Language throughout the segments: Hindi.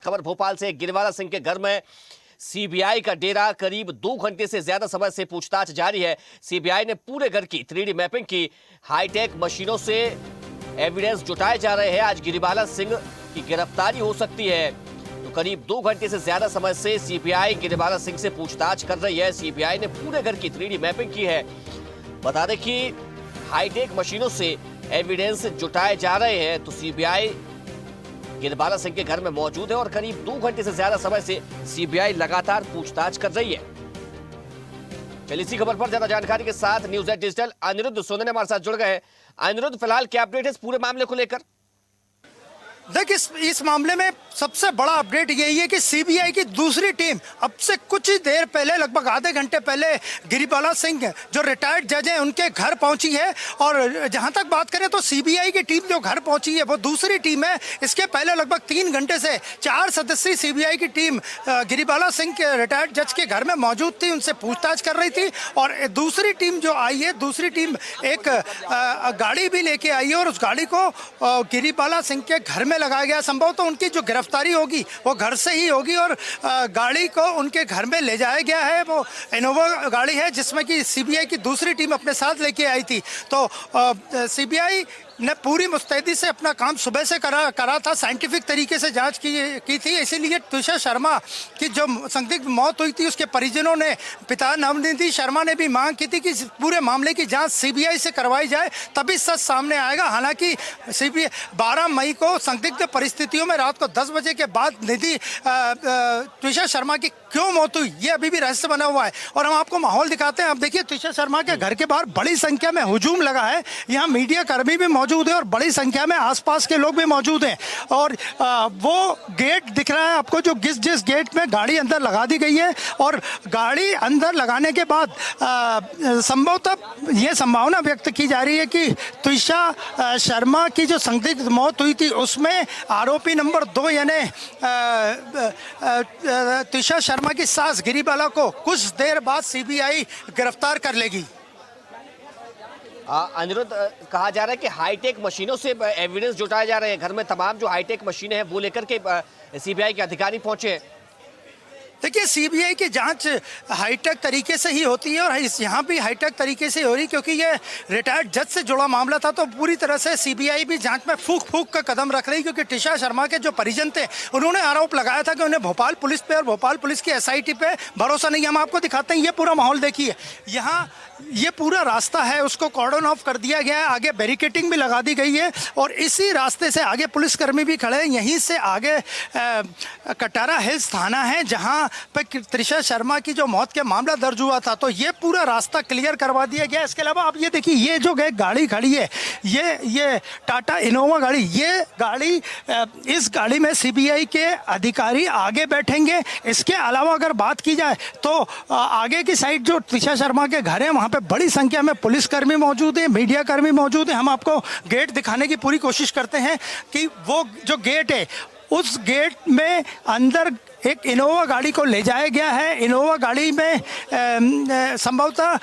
खबर भोपाल से। गिरिवाला सिंह के घर में सीबीआई का डेरा। करीब 2 घंटे से ज्यादा समय से पूछताछ जारी है। सीबीआई ने पूरे घर की 3D मैपिंग की। हाईटेक मशीनों से एविडेंस जुटाए जा रहे हैं। आज गिरिवाला सिंह की गिरफ्तारी हो सकती है। तो करीब 2 घंटे से ज्यादा समय से सीबीआई गिरिवाला सिंह से पूछताछ कर रही है। सीबीआई ने पूरे घर की 3D मैपिंग की है। बता दें कि हाईटेक मशीनों से एविडेंस जुटाए जा रहे हैं। तो सीबीआई गिरिवाला सिंह के घर में मौजूद है और करीब 2 घंटे से ज्यादा समय से सीबीआई लगातार पूछताछ कर रही है। चलिए इसी खबर पर ज्यादा जानकारी के साथ न्यूज़ एट डिजिटल अनिरुद्ध सोने हमारे साथ जुड़ गए हैं। अनिरुद्ध, फिलहाल क्या अपडेट है इस पूरे मामले को लेकर? देखिए, इस मामले में सबसे बड़ा अपडेट यही है कि सीबीआई की दूसरी टीम अब से कुछ ही देर पहले, लगभग आधे घंटे पहले, गिरिवाला सिंह जो रिटायर्ड जज हैं उनके घर पहुंची है। और जहां तक बात करें तो सीबीआई की टीम जो घर पहुंची है वो दूसरी टीम है। इसके पहले लगभग 3 घंटे से 4 सदस्यीय सीबीआई की टीम गिरिवाला सिंह के रिटायर्ड जज के घर में मौजूद थी, उनसे पूछताछ कर रही थी। और दूसरी टीम जो आई है, दूसरी टीम एक गाड़ी भी लेके आई है और उस गाड़ी को गिरिवाला सिंह के घर में लगाया गया। संभव तो उनकी जो गिरफ्तारी होगी वो घर से ही होगी और गाड़ी को उनके घर में ले जाया गया है। वो इनोवा गाड़ी है जिसमें कि सीबीआई की दूसरी टीम अपने साथ लेके आई थी। तो सीबीआई ने पूरी मुस्तैदी से अपना काम सुबह से करा था। साइंटिफिक तरीके से जांच की थी। इसीलिए तुषार शर्मा की जो संदिग्ध मौत हुई थी उसके परिजनों ने, पिता नवनिधि शर्मा ने भी मांग की थी कि पूरे मामले की जांच सीबीआई से करवाई जाए, तभी सच सामने आएगा। हालांकि सीबीआई 12 मई को संदिग्ध परिस्थितियों में रात को 10 बजे के बाद निधि तुषार शर्मा की क्यों मौत हुई ये अभी भी रहस्य बना हुआ है। और हम आपको माहौल दिखाते हैं। अब देखिए, तुषार शर्मा के घर के बाहर बड़ी संख्या में हुजूम लगा है। यहाँ मीडिया कर्मी भी मौजूद है और बड़ी संख्या में आसपास के लोग भी मौजूद हैं। और वो गेट दिख रहा है आपको, जो जिस गेट में गाड़ी अंदर लगा दी गई है। और गाड़ी अंदर लगाने के बाद संभवतः ये संभावना व्यक्त की जा रही है कि तुषार शर्मा की जो संदिग्ध मौत हुई थी उसमें आरोपी नंबर 2 यानी तुषार शर्मा की सास गिरिवाला को कुछ देर बाद सीबीआई गिरफ्तार कर लेगी। अनिरुद्ध, कहा जा रहा है कि हाईटेक मशीनों से एविडेंस जुटाए जा रहे हैं। घर में तमाम जो हाईटेक मशीनें हैं वो लेकर के सीबीआई के अधिकारी पहुंचे हैं। देखिए, सीबीआई की जांच हाईटेक तरीके से ही होती है और यहाँ भी हाईटेक तरीके से हो रही, क्योंकि ये रिटायर्ड जज से जुड़ा मामला था। तो पूरी तरह से सीबीआई भी जांच में फूक का कदम रख रही, क्योंकि तुषार शर्मा के जो परिजन थे उन्होंने आरोप लगाया था कि उन्हें भोपाल पुलिस पे और भोपाल पुलिस की एसआईटी पे भरोसा नहीं। हम आपको दिखाते हैं, ये पूरा माहौल देखिए। यहाँ ये पूरा रास्ता है उसको कॉर्डन ऑफ कर दिया गया है, आगे बैरिकेटिंग भी लगा दी गई है और इसी रास्ते से आगे पुलिसकर्मी भी खड़े हैं। यहीं से आगे कटारा हिल्स थाना है जहाँ पे तुषार शर्मा की जो मौत के मामला दर्ज हुआ था। तो ये पूरा रास्ता क्लियर करवा दिया गया। इसके अलावा आप ये देखिए, ये जो गाड़ी खड़ी है, ये टाटा इनोवा गाड़ी, ये गाड़ी, इस गाड़ी में सीबीआई के अधिकारी आगे बैठेंगे। इसके अलावा अगर बात की जाए तो आगे की साइड जो तुषार शर्मा के घर है वहाँ पे बड़ी संख्या में पुलिसकर्मी मौजूद है, मीडिया कर्मी मौजूद है। हम आपको गेट दिखाने की पूरी कोशिश करते हैं कि वो जो गेट है उस गेट में अंदर एक इनोवा गाड़ी को ले जाया गया है। इनोवा गाड़ी में संभवतः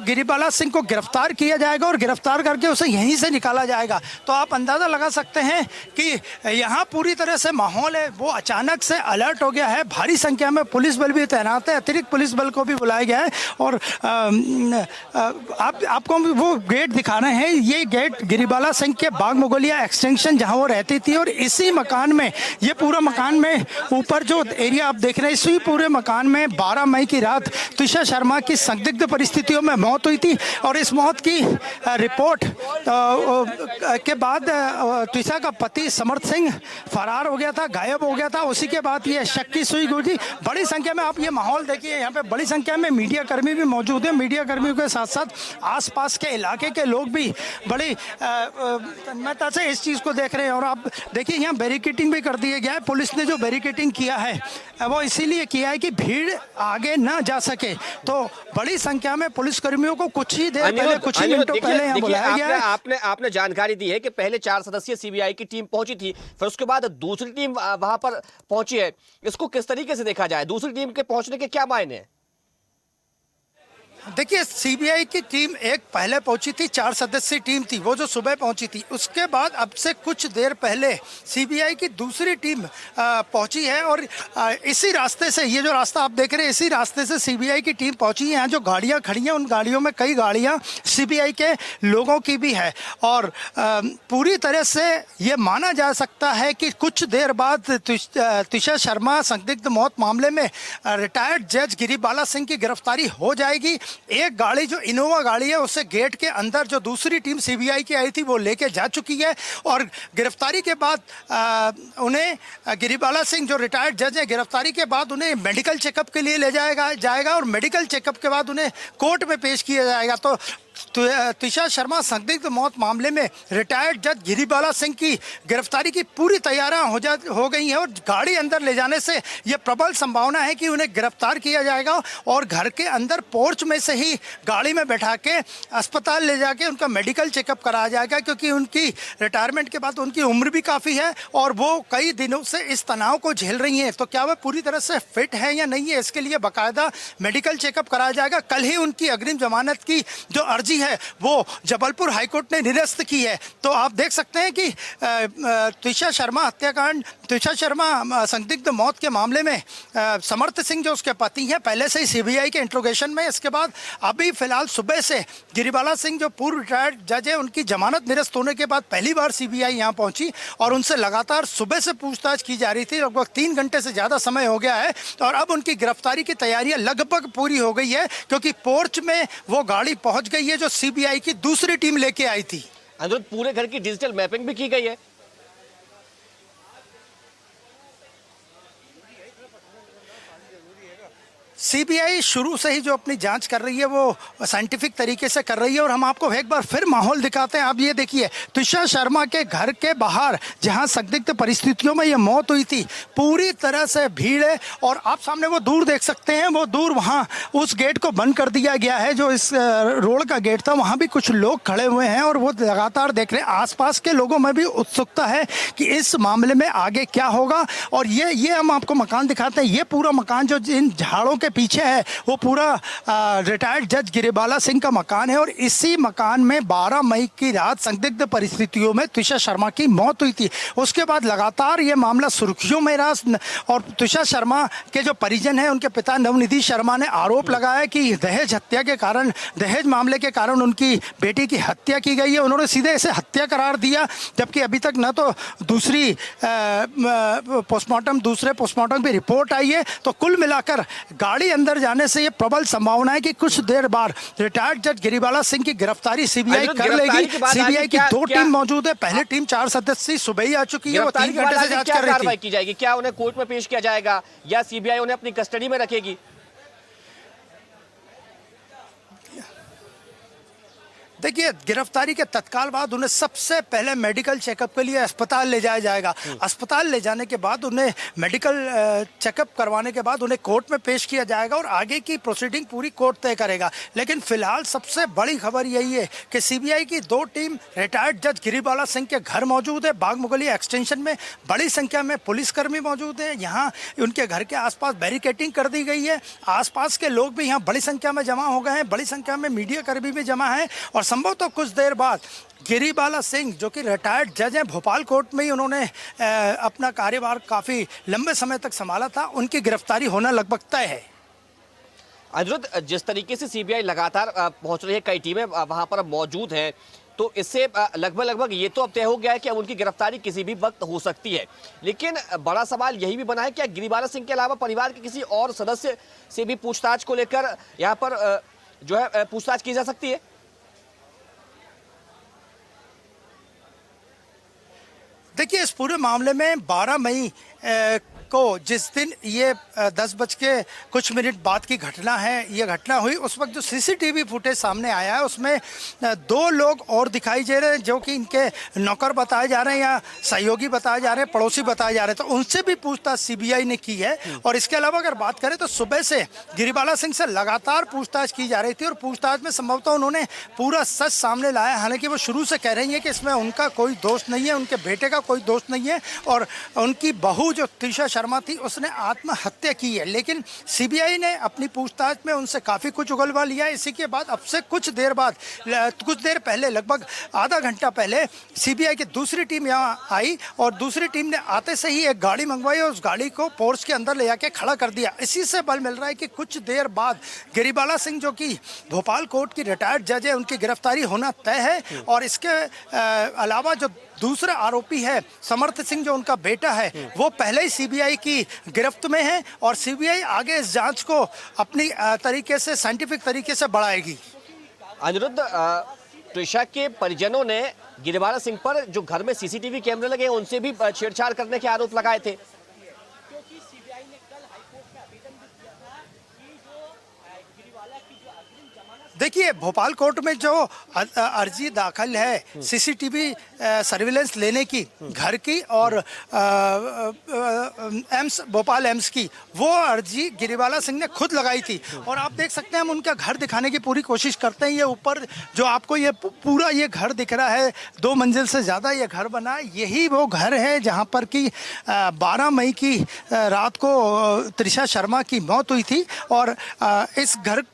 गिरिवाला सिंह को गिरफ्तार किया जाएगा और गिरफ्तार करके उसे यहीं से निकाला जाएगा। तो आप अंदाज़ा लगा सकते हैं कि यहाँ पूरी तरह से माहौल है वो अचानक से अलर्ट हो गया है। भारी संख्या में पुलिस बल भी तैनात है, अतिरिक्त पुलिस बल को भी बुलाया गया है। और आपको वो गेट दिखा रहे हैं। ये गेट गिरिवाला सिंह के बाग मुगलिया एक्सटेंशन जहाँ वो रहती थी और इसी मकान में, ये पूरा मकान में ऊपर जो एरिया आप देख रहे हैं, इसी पूरे मकान में 12 मई की रात तुषार शर्मा की संदिग्ध परिस्थिति में मौत हुई थी। और इस मौत की रिपोर्ट के बाद तुषार का पति समर्थ सिंह फरार हो गया था, गायब हो गया था। उसी के बाद ये शक की सुई गूंजी। बड़ी संख्या में आप ये माहौल देखिए, यहाँ पे बड़ी संख्या में मीडिया कर्मी भी मौजूद है। मीडिया कर्मियों के साथ साथ आसपास के इलाके के लोग भी बड़ी तन्मयता से इस चीज़ को देख रहे हैं। और आप देखिए, यहाँ बैरिकेटिंग भी कर दिया गया है। पुलिस ने जो बैरिकेटिंग किया है वो इसीलिए किया है कि भीड़ आगे ना जा सके। तो बड़ी संख्या में पुलिसकर्मियों को कुछ ही देर पहले, कुछ ही मिनटों पहले यहाँ बुलाया गया है। आपने जानकारी दी है कि पहले 4 सदस्यीय सीबीआई की टीम पहुंची थी, फिर उसके बाद दूसरी टीम वहां पर पहुंची है। इसको किस तरीके से देखा जाए? दूसरी टीम के पहुंचने के क्या मायने हैं? देखिए, सीबीआई की टीम एक पहले पहुंची थी, 4 सदस्यीय टीम थी, वो जो सुबह पहुंची थी। उसके बाद अब से कुछ देर पहले सीबीआई की दूसरी टीम पहुंची है और इसी रास्ते से, ये जो रास्ता आप देख रहे हैं, इसी रास्ते से सीबीआई की टीम पहुंची है। यहाँ जो गाड़ियां खड़ी हैं, उन गाड़ियों में कई गाड़ियां सीबीआई के लोगों की भी है और पूरी तरह से ये माना जा सकता है कि कुछ देर बाद तुषार शर्मा संदिग्ध मौत मामले में रिटायर्ड जज गिरिबाला सिंह की गिरफ्तारी हो जाएगी। एक गाड़ी जो इनोवा गाड़ी है, उससे गेट के अंदर जो दूसरी टीम सीबीआई की आई थी वो लेके जा चुकी है और गिरफ्तारी के बाद उन्हें गिरिबाला सिंह जो रिटायर्ड जज है, गिरफ्तारी के बाद उन्हें मेडिकल चेकअप के लिए ले जाएगा और मेडिकल चेकअप के बाद उन्हें कोर्ट में पेश किया जाएगा। तो तुषार शर्मा संदिग्ध मौत मामले में रिटायर्ड जज गिरिबाला सिंह की गिरफ्तारी की पूरी तैयारियां हो गई हैं और गाड़ी अंदर ले जाने से यह प्रबल संभावना है कि उन्हें गिरफ्तार किया जाएगा और घर के अंदर पोर्च में से ही गाड़ी में बैठा के अस्पताल ले जाके उनका मेडिकल चेकअप कराया जाएगा, क्योंकि उनकी रिटायरमेंट के बाद उनकी उम्र भी काफ़ी है और वो कई दिनों से इस तनाव को झेल रही हैं। तो क्या वह पूरी तरह से फिट है या नहीं है, इसके लिए बाकायदा मेडिकल चेकअप कराया जाएगा। कल ही उनकी अग्रिम जमानत की जो अर्जी है वो जबलपुर हाईकोर्ट ने निरस्त की है। तो आप देख सकते हैं कि तुषार शर्मा हत्याकांड, तुषार शर्मा संदिग्ध मौत के मामले में समर्थ सिंह जो उसके पति हैं, पहले से ही सीबीआई के इंट्रोगेशन में। इसके बाद अभी फिलहाल सुबह से गिरिबाला सिंह जो पूर्व रिटायर्ड जज है, उनकी जमानत निरस्त होने के बाद पहली बार सीबीआई यहाँ पहुंची और उनसे लगातार सुबह से पूछताछ की जा रही थी। लगभग 3 घंटे से ज़्यादा समय हो गया है और अब उनकी गिरफ्तारी की तैयारियां लगभग पूरी हो गई है, क्योंकि पोर्च में वो गाड़ी पहुंच गई है जो सीबीआई की दूसरी टीम लेके आई थी। अनिरुद्ध, पूरे घर की डिजिटल मैपिंग भी की गई है। सीबीआई शुरू से ही जो अपनी जांच कर रही है वो साइंटिफिक तरीके से कर रही है और हम आपको एक बार फिर माहौल दिखाते हैं। आप ये देखिए, तुषार शर्मा के घर के बाहर जहां संदिग्ध परिस्थितियों में ये मौत हुई थी, पूरी तरह से भीड़ है और आप सामने वो दूर देख सकते हैं, वो दूर वहां उस गेट को बंद कर दिया गया है जो इस रोड का गेट था, वहां भी कुछ लोग खड़े हुए हैं और वो लगातार देख रहे हैं। आसपास के लोगों में भी उत्सुकता है कि इस मामले में आगे क्या होगा। और ये हम आपको मकान दिखाते हैं, ये पूरा मकान जो इन झाड़ों के पीछे है वो पूरा रिटायर्ड जज गिरिबाला सिंह का मकान है और इसी मकान में 12 मई की रात संदिग्ध परिस्थितियों में तुषार शर्मा की मौत हुई थी। उसके बाद लगातार ये मामला सुर्खियों में रहा और तुषार शर्मा के जो परिजन हैं, उनके पिता नवनिधि शर्मा ने आरोप लगाया कि दहेज हत्या के कारण, दहेज मामले के कारण उनकी बेटी की हत्या की गई है। उन्होंने सीधे इसे हत्या करार दिया, जबकि अभी तक न तो दूसरे पोस्टमार्टम की रिपोर्ट आई है। तो कुल मिलाकर गाड़ी अंदर जाने से ये प्रबल संभावना है कि कुछ देर बाद रिटायर्ड जज गिरिबाला सिंह की गिरफ्तारी सीबीआई कर लेगी। सीबीआई की 2 टीम मौजूद है, पहली टीम 4 सदस्यीय सुबह ही आ चुकी है, वो 3 घंटे से जांच कर रही थी। की जाएगी, क्या उन्हें कोर्ट में पेश किया जाएगा या सीबीआई उन्हें अपनी कस्टडी में रखेगी? देखिए, गिरफ्तारी के तत्काल बाद उन्हें सबसे पहले मेडिकल चेकअप के लिए अस्पताल ले जाया जाएगा। अस्पताल ले जाने के बाद उन्हें मेडिकल चेकअप करवाने के बाद उन्हें कोर्ट में पेश किया जाएगा और आगे की प्रोसीडिंग पूरी कोर्ट तय करेगा। लेकिन फिलहाल सबसे बड़ी खबर यही है कि सीबीआई की 2 टीम रिटायर्ड जज गिरिबाला सिंह के घर मौजूद है। बाग मुगलिया एक्सटेंशन में बड़ी संख्या में पुलिसकर्मी मौजूद है। यहाँ उनके घर के आसपास बैरिकेडिंग कर दी गई है। आसपास के लोग भी यहाँ बड़ी संख्या में जमा हो गए हैं, बड़ी संख्या में मीडिया कर्मी भी जमा है और संभव तो कुछ देर बाद गिरिबाला सिंह जो कि रिटायर्ड जज हैं, भोपाल कोर्ट में ही उन्होंने अपना कार्यभार काफ़ी लंबे समय तक संभाला था, उनकी गिरफ्तारी होना लगभग तय है। अनिरुद्ध, जिस तरीके से सीबीआई लगातार पहुंच रही है, कई टीमें वहां पर मौजूद हैं, तो इससे लगभग ये तो अब तय हो गया है कि अब उनकी गिरफ्तारी किसी भी वक्त हो सकती है। लेकिन बड़ा सवाल यही भी बना है कि गिरिबाला सिंह के अलावा परिवार के किसी और सदस्य से भी पूछताछ को लेकर यहाँ पर जो है पूछताछ की जा सकती है। देखिए, इस पूरे मामले में 12 मई को, जिस दिन ये 10:कुछ बाद की घटना है, ये घटना हुई, उस वक्त जो सीसीटीवी फुटेज सामने आया है उसमें 2 लोग और दिखाई दे रहे हैं जो कि इनके नौकर बताए जा रहे हैं या सहयोगी बताए जा रहे हैं, पड़ोसी बताए जा रहे हैं। तो उनसे भी पूछताछ सीबीआई ने की है। और इसके अलावा अगर बात करें तो सुबह से गिरिबाला सिंह से लगातार पूछताछ की जा रही थी और पूछताछ में संभवतः उन्होंने पूरा सच सामने लाया। हालांकि वो शुरू से कह रही है कि इसमें उनका कोई दोष नहीं है, उनके बेटे का कोई दोष नहीं है और उनकी बहू जो तुषार शर्मा थी उसने आत्महत्या की है, लेकिन सीबीआई ने अपनी पूछताछ में उनसे काफ़ी कुछ उगलवा लिया है। इसी के बाद अब से कुछ देर पहले, लगभग आधा घंटा पहले सीबीआई की दूसरी टीम यहाँ आई और दूसरी टीम ने आते से ही एक गाड़ी मंगवाई और उस गाड़ी को पोर्च के अंदर ले जाके खड़ा कर दिया। इसी से बल मिल रहा है कि कुछ देर बाद गिरिबाला सिंह, जो कि भोपाल कोर्ट की रिटायर्ड जज है, उनकी गिरफ्तारी होना तय है। और इसके अलावा जो दूसरा आरोपी है समर्थ सिंह, जो उनका बेटा है, वो पहले ही सीबीआई की गिरफ्त में है और सीबीआई आगे इस जांच को अपनी तरीके से, साइंटिफिक तरीके से बढ़ाएगी। अनिरुद्ध, त्रिशा के परिजनों ने गिरिबाला सिंह पर जो घर में सीसीटीवी कैमरे लगे हैं उनसे भी छेड़छाड़ करने के आरोप लगाए थे। देखिए, भोपाल कोर्ट में जो अर्जी दाखिल है सीसीटीवी सर्विलेंस लेने की घर की और भोपाल एम्स की, वो अर्जी गिरिबाला सिंह ने खुद लगाई थी। और आप देख सकते हैं, हम उनका घर दिखाने की पूरी कोशिश करते हैं। ये ऊपर जो आपको ये पूरा ये घर दिख रहा है, 2 मंजिल से ज़्यादा ये घर बना है, यही वो घर है जहाँ पर कि 12 मई की रात को त्रिशा शर्मा की मौत हुई थी। और इस घर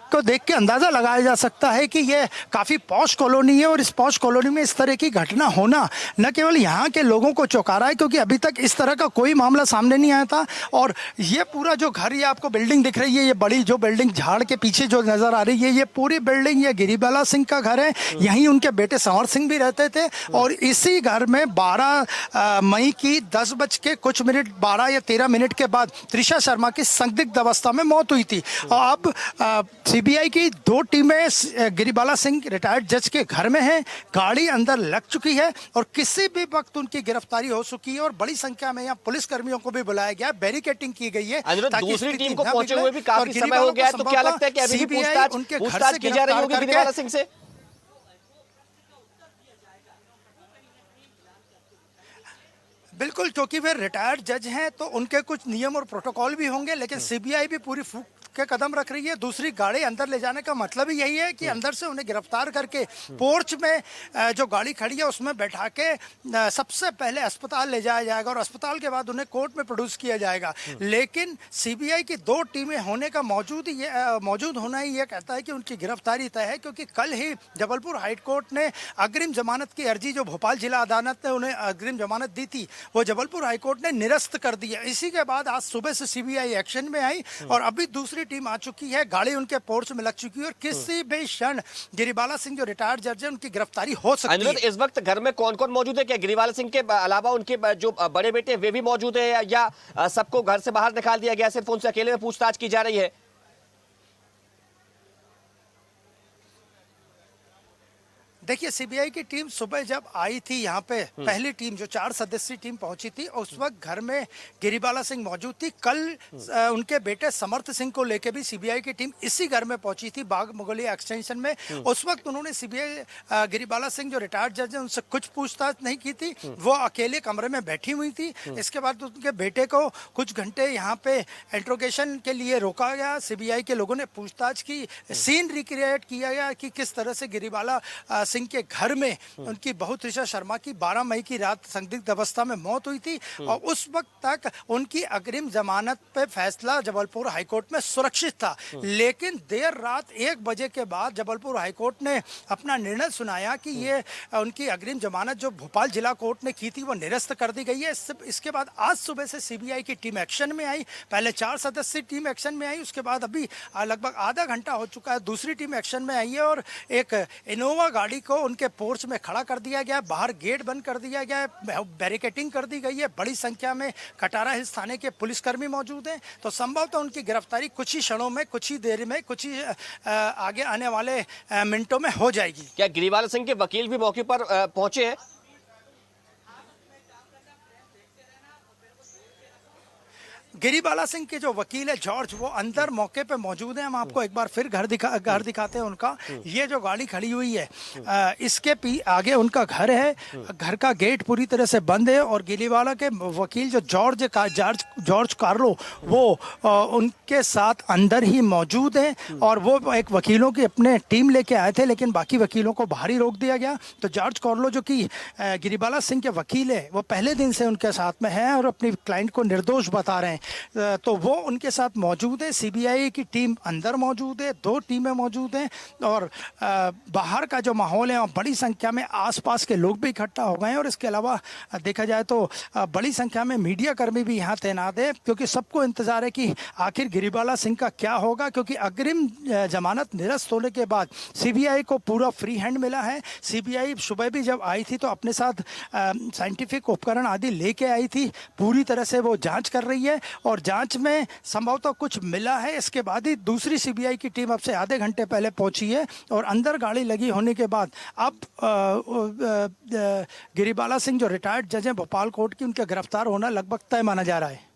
को देख के अंदाज़ा लगाया जा सकता है कि ये काफ़ी पॉश कॉलोनी है और इस पॉश कॉलोनी में इस तरह की घटना होना न केवल यहाँ के लोगों को चौंका रहा है, क्योंकि अभी तक इस तरह का कोई मामला सामने नहीं आया था। और ये पूरा जो घर, ये आपको बिल्डिंग दिख रही है, ये बड़ी जो बिल्डिंग झाड़ के पीछे जो नज़र आ रही है, ये पूरी बिल्डिंग ये गिरिबाला सिंह का घर है। यहीं उनके बेटे संवर सिंह भी रहते थे और इसी घर में 12 मई की 10 बज के कुछ मिनट, 12 या 13 मिनट के बाद त्रिशा शर्मा की संदिग्ध अवस्था में मौत हुई थी। और अब सीबीआई की 2 टीमें गिरिबाला सिंह रिटायर्ड जज के घर में हैं, गाड़ी अंदर लग चुकी है और किसी भी वक्त उनकी गिरफ्तारी हो चुकी है। और बड़ी संख्या में यहाँ पुलिस कर्मियों को भी बुलाया गया, बैरिकेडिंग की गई है। दूसरी टीम को पहुंचे हुए भी काफी समय हो गया है, तो क्या लगता है कि अभी भी पूछताछ की जा रही होगी गिरिबाला सिंह से? बिल्कुल, क्योंकि वे रिटायर्ड जज हैं तो उनके कुछ नियम और प्रोटोकॉल भी होंगे, लेकिन सीबीआई भी पूरी फूक के कदम रख रही है। दूसरी गाड़ी अंदर ले जाने का मतलब ही यही है कि अंदर से उन्हें गिरफ्तार करके पोर्च में जो गाड़ी खड़ी है उसमें बैठा के सबसे पहले अस्पताल ले जाया जाएगा और अस्पताल के बाद उन्हें कोर्ट में प्रोड्यूस किया जाएगा। लेकिन सीबीआई की 2 टीमें होने का मौजूद होना ही ये कहता है कि उनकी गिरफ्तारी तय है, क्योंकि कल ही जबलपुर हाई कोर्ट ने अग्रिम जमानत की अर्जी, जो भोपाल जिला अदालत ने उन्हें अग्रिम जमानत दी थी, वो जबलपुर हाई कोर्ट ने निरस्त कर दी है। इसी के बाद आज सुबह से सीबीआई एक्शन में आई और अभी दूसरी टीम आ चुकी है, गाड़ी उनके पोर्च में लग चुकी है और किसी भी क्षण गिरिबाला सिंह जो रिटायर्ड जज है उनकी गिरफ्तारी हो सकती है। इस वक्त घर में कौन कौन मौजूद है? क्या गिरिबाला सिंह के अलावा उनके जो बड़े बेटे वे भी मौजूद है या सबको घर से बाहर निकाल दिया गया, सिर्फ उनसे अकेले में पूछताछ की जा रही है? देखिए, सीबीआई की टीम सुबह जब आई थी यहाँ पे, पहली टीम जो 4 सदस्यीय टीम पहुंची थी, उस वक्त घर में गिरिबाला सिंह मौजूद थी। कल उनके बेटे समर्थ सिंह को लेके भी सीबीआई की टीम इसी घर में पहुंची थी, बाग मुगलिया एक्सटेंशन में। उस वक्त उन्होंने सीबीआई गिरिबाला सिंह जो रिटायर्ड जज है उनसे कुछ पूछताछ नहीं की थी, वो अकेले कमरे में बैठी हुई थी। इसके बाद उनके बेटे को कुछ घंटे यहाँ पे इंट्रोगेशन के लिए रोका गया, सीबीआई के लोगों ने पूछताछ की, सीन रिक्रिएट किया गया कि किस तरह से गिरिबाला सिंह के घर में उनकी बहू त्रिशा शर्मा की 12 मई की रात संदिग्ध अवस्था में मौत हुई थी और उस वक्त तक उनकी अग्रिम जमानत पे फैसला जबलपुर हाईकोर्ट में सुरक्षित था। लेकिन देर रात 1 बजे के बाद जबलपुर हाईकोर्ट ने अपना निर्णय सुनाया कि ये उनकी अग्रिम जमानत जो भोपाल जिला कोर्ट ने की थी वो निरस्त कर दी गई है। इसके बाद आज सुबह से सीबीआई की टीम एक्शन में आई। पहले 4 सदस्यीय टीम एक्शन में आई, उसके बाद अभी लगभग आधा घंटा हो चुका है, दूसरी टीम एक्शन में आई है और एक इनोवा गाड़ी को उनके पोर्च में खड़ा कर दिया गया, बाहर गेट बंद कर दिया गया है, बैरिकेडिंग कर दी गई है। बड़ी संख्या में कटारा हिल्स थाने के पुलिसकर्मी मौजूद हैं, तो संभवतः उनकी गिरफ्तारी कुछ ही क्षणों में, कुछ ही देर में, कुछ ही आगे आने वाले मिनटों में हो जाएगी। क्या गिरिबाला सिंह के वकील भी मौके पर पहुंचे हैं? गिरिबाला सिंह के जो वकील है जॉर्ज, वो अंदर मौके पे मौजूद हैं। हम आपको एक बार फिर घर दिखाते हैं उनका। ये जो गाड़ी खड़ी हुई है, इसके आगे उनका घर है। घर का गेट पूरी तरह से बंद है और गिरिबाला के वकील जो जॉर्ज कार्लो, वो उनके साथ अंदर ही मौजूद हैं और वो एक वकीलों की अपने टीम लेके आए थे, लेकिन बाकी वकीलों को बाहर ही रोक दिया गया। तो जॉर्ज कार्लो जो कि गिरिबाला सिंह के वकील है, वो पहले दिन से उनके साथ में हैं और अपनी क्लाइंट को निर्दोष बता रहे हैं। तो वो उनके साथ मौजूद है। सीबीआई की टीम अंदर मौजूद है, 2 टीमें मौजूद हैं और बाहर का जो माहौल है, बड़ी संख्या में आसपास के लोग भी इकट्ठा हो गए हैं। और इसके अलावा देखा जाए तो बड़ी संख्या में मीडिया कर्मी भी यहाँ तैनात है, क्योंकि सबको इंतजार है कि आखिर गिरिबाला सिंह का क्या होगा, क्योंकि अग्रिम जमानत निरस्त होने के बाद सीबीआई को पूरा फ्री हैंड मिला है। सीबीआई सुबह भी जब आई थी तो अपने साथ साइंटिफिक उपकरण आदि लेके आई थी। पूरी तरह से वो जांच कर रही है और जांच में संभवतः कुछ मिला है। इसके बाद ही दूसरी सीबीआई की टीम अब से आधे घंटे पहले पहुंची है और अंदर गाड़ी लगी होने के बाद अब गिरिबाला सिंह जो रिटायर्ड जज हैं भोपाल कोर्ट की, उनका गिरफ्तार होना लगभग तय माना जा रहा है।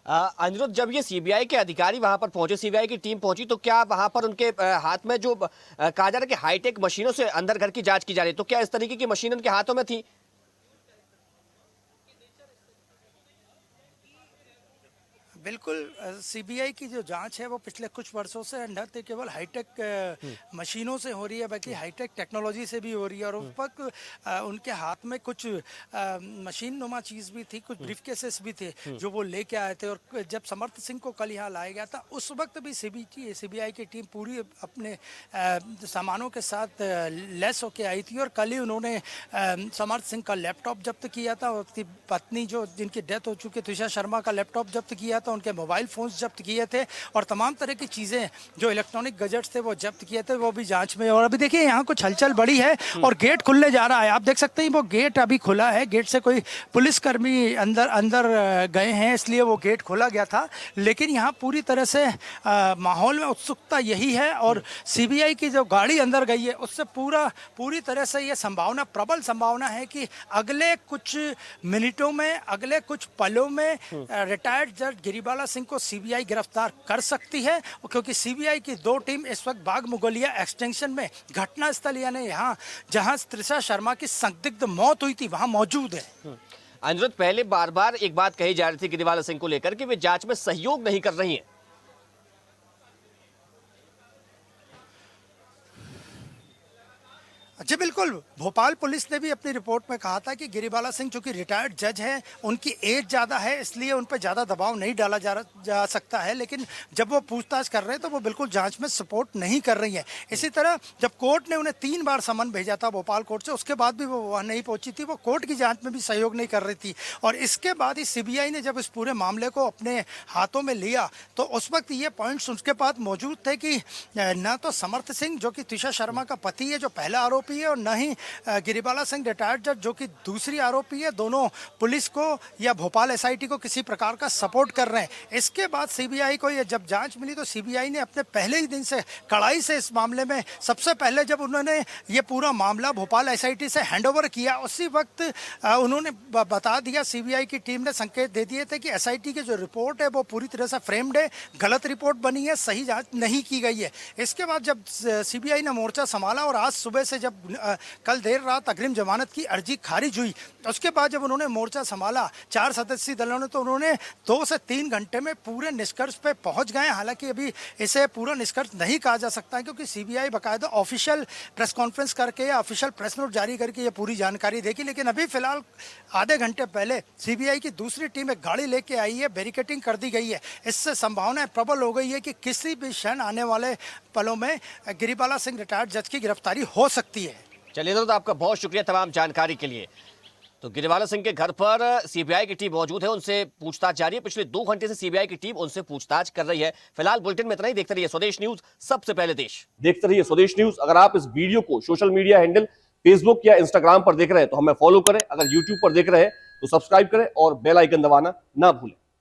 अनिरुद्ध, जब ये सीबीआई के अधिकारी वहां पर पहुंचे, सीबीआई की टीम पहुंची, तो क्या वहां पर उनके हाथ में जो कहा जा रहा है कि हाईटेक मशीनों से अंदर घर की जांच की जा रही है, तो क्या इस तरीके की मशीन उनके हाथों में थी? बिल्कुल, सीबीआई की जो जांच है वो पिछले कुछ वर्षों से न केवल हाईटेक मशीनों से हो रही है, बल्कि हाईटेक टेक्नोलॉजी से भी हो रही है। और उस वक्त उनके हाथ में कुछ मशीन नुमा चीज़ भी थी, कुछ ब्रीफकेसेस भी थे जो वो लेके आए थे। और जब समर्थ सिंह को कल यहाँ लाया गया था, उस वक्त भी सीबीआई की टीम पूरी अपने सामानों के साथ लैस होके आई थी। और कल ही उन्होंने समर्थ सिंह का लैपटॉप जब्त किया था, उसकी पत्नी जो जिनकी डेथ हो चुकी है तुषार शर्मा का लैपटॉप जब्त किया था, उनके मोबाइल फोन्स जब्त किए थे और तमाम तरह की चीज़ें जो इलेक्ट्रॉनिक गैजेट्स थे वो जब्त किए थे, वो भी जांच में। और अभी देखिए यहाँ कुछ हलचल बड़ी है और गेट खुलने जा रहा है। आप देख सकते हैं वो गेट अभी खुला है, गेट से कोई पुलिसकर्मी अंदर गए हैं, इसलिए वो गेट खोला गया था। लेकिन यहाँ पूरी तरह से माहौल में उत्सुकता यही है और सीबीआई की जो गाड़ी अंदर गई है उससे पूरी तरह से ये संभावना, प्रबल संभावना है कि अगले कुछ मिनटों में, अगले कुछ पलों में रिटायर्ड जज गिरिबाला सिंह को सीबीआई गिरफ्तार कर सकती है, क्योंकि सीबीआई की 2 टीम इस वक्त बाग मुगलिया एक्सटेंशन में घटनास्थल यानी यहाँ जहां त्रिशा शर्मा की संदिग्ध मौत हुई थी वहां मौजूद है। अनिरुद्ध, पहले बार बार एक बात कही जा रही थी गिरिबाला सिंह को लेकर कि वे जांच में सहयोग नहीं कर रही हैं। जी बिल्कुल, भोपाल पुलिस ने भी अपनी रिपोर्ट में कहा था कि गिरिबाला सिंह चूंकि रिटायर्ड जज हैं, उनकी एज ज़्यादा है, इसलिए उन पर ज़्यादा दबाव नहीं डाला जा सकता है। लेकिन जब वो पूछताछ कर रहे हैं तो वो बिल्कुल जांच में सपोर्ट नहीं कर रही है। इसी तरह जब कोर्ट ने उन्हें 3 बार समन भेजा था भोपाल कोर्ट से, उसके बाद भी वो वहाँ नहीं पहुंची थी, वो कोर्ट की जाँच में भी सहयोग नहीं कर रही थी। और इसके बाद ही सीबीआई ने जब इस पूरे मामले को अपने हाथों में लिया तो उस वक्त ये पॉइंट्स उसके पास मौजूद थे कि न तो समर्थ सिंह जो कि तुषार शर्मा का पति है जो पहला आरोपी है, और न ही गिरिबाला सिंह रिटायर्ड जज जो कि दूसरी आरोपी है, दोनों पुलिस को या भोपाल एसआईटी को किसी प्रकार का सपोर्ट कर रहे हैं। इसके बाद सीबीआई को ये जब जांच मिली तो सीबीआई ने अपने पहले ही दिन से कड़ाई से इस मामले में, सबसे पहले जब उन्होंने ये पूरा मामला भोपाल एसआईटी से हैंडओवर किया, उसी वक्त उन्होंने बता दिया, सीबीआई की टीम ने संकेत दे दिए थे कि एसआईटी की जो रिपोर्ट है वो पूरी तरह से फ्रेम्ड है, गलत रिपोर्ट बनी है, सही जांच नहीं की गई है। इसके बाद जब सीबीआई ने मोर्चा संभाला और आज सुबह से जब कल देर रात अग्रिम जमानत की अर्जी खारिज हुई, उसके बाद जब उन्होंने मोर्चा संभाला 4 सदस्यीय दलों ने, तो उन्होंने 2 से 3 घंटे में पूरे निष्कर्ष पे पहुंच गए। हालांकि अभी इसे पूरा निष्कर्ष नहीं कहा जा सकता है, क्योंकि सीबीआई बाकायदा ऑफिशियल प्रेस कॉन्फ्रेंस करके या ऑफिशियल प्रेस नोट जारी करके ये पूरी जानकारी देगी। लेकिन अभी फिलहाल आधे घंटे पहले सीबीआई की दूसरी टीम एक गाड़ी लेके आई है, बैरिकेडिंग कर दी गई है। इससे संभावना प्रबल हो गई है कि किसी भी क्षण आने वाले पलों में गिरिबाला सिंह रिटायर्ड जज की गिरफ्तारी हो सकती है। चलिए तो आपका बहुत शुक्रिया तमाम जानकारी के लिए। तो गिरिबाला सिंह के घर पर सीबीआई की टीम मौजूद है, उनसे पूछताछ जारी है। पिछले 2 घंटे से सीबीआई की टीम उनसे पूछताछ कर रही है। फिलहाल बुलेटिन में इतना ही। देखते रहिए स्वदेश न्यूज, सबसे पहले देश। देखते रहिए स्वदेश न्यूज। अगर आप इस वीडियो को सोशल मीडिया हैंडल फेसबुक या इंस्टाग्राम पर देख रहे हैं तो हमें फॉलो करें। अगर यूट्यूब पर देख रहे हैं तो सब्सक्राइब करें और बेल आइकन दबाना ना भूलें।